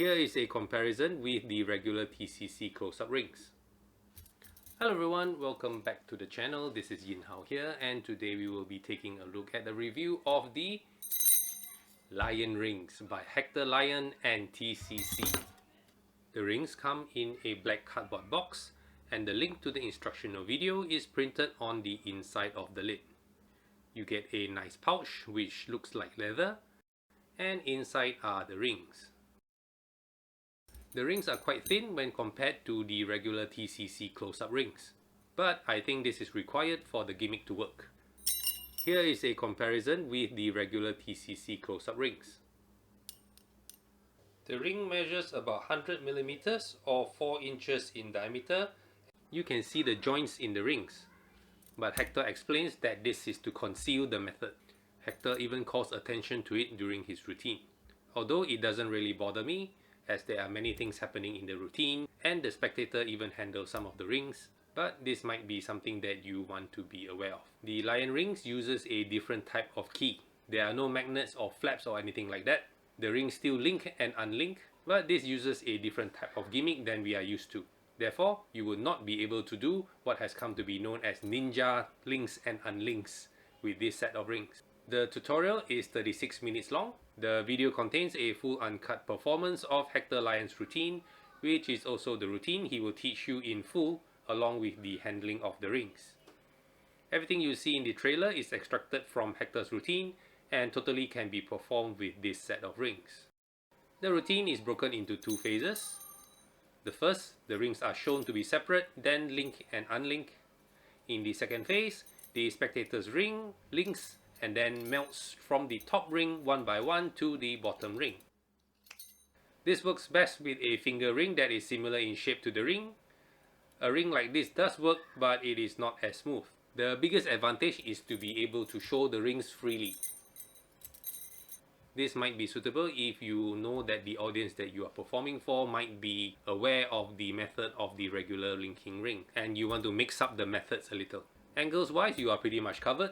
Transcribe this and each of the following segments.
Here is a comparison with the regular TCC close-up rings. Hello everyone, welcome back to the channel. This is Yin Hao here, and today we will be taking a look at the review of the Lion rings by Hector Lion and TCC. The rings come in a black cardboard box, and the link to the instructional video is printed on the inside of the lid. You get a nice pouch which looks like leather, and inside are the rings. The rings are quite thin when compared to the regular TCC close-up rings, but I think this is required for the gimmick to work. Here is a comparison with the regular TCC close-up rings. The ring measures about 100mm or 4 inches in diameter. You can see the joints in the rings, but Hector explains that this is to conceal the method. Hector even calls attention to it during his routine. Although it doesn't really bother me, as there are many things happening in the routine and the spectator even handles some of the rings, but this might be something that you want to be aware of. The Lion rings uses a different type of key. There are no magnets or flaps or anything like that. The rings still link and unlink, but this uses a different type of gimmick than we are used to. Therefore, you will not be able to do what has come to be known as ninja links and unlinks with this set of rings. The tutorial is 36 minutes long. The video contains a full uncut performance of Hector Lion's routine, which is also the routine he will teach you in full along with the handling of the rings. Everything you see in the trailer is extracted from Hector's routine and totally can be performed with this set of rings. The routine is broken into two phases. The first, the rings are shown to be separate, then link and unlink. In the second phase, the spectator's ring links and then melts from the top ring one by one to the bottom ring. This works best with a finger ring that is similar in shape to the ring. A ring like this does work, but it is not as smooth. The biggest advantage is to be able to show the rings freely. This might be suitable if you know that the audience that you are performing for might be aware of the method of the regular linking ring and you want to mix up the methods a little. Angles wise, you are pretty much covered.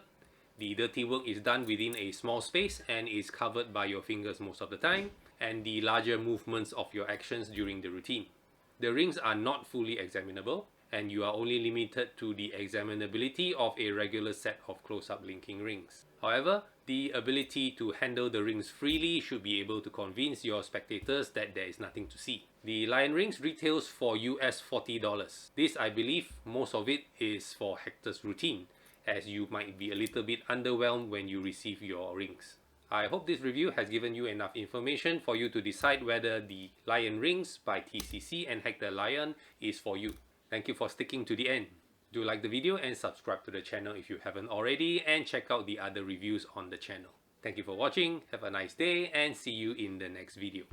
The dirty work is done within a small space and is covered by your fingers most of the time, and the larger movements of your actions during the routine. The rings are not fully examinable, and you are only limited to the examinability of a regular set of close-up linking rings. However, the ability to handle the rings freely should be able to convince your spectators that there is nothing to see. The Lion rings retails for US $40. This, I believe, most of it is for Hector's routine, as you might be a little bit underwhelmed when you receive your rings. I hope this review has given you enough information for you to decide whether the Lion rings by TCC and Hector Lion is for you. Thank you for sticking to the end. Do like the video and subscribe to the channel if you haven't already, and check out the other reviews on the channel. Thank you for watching, have a nice day, and see you in the next video.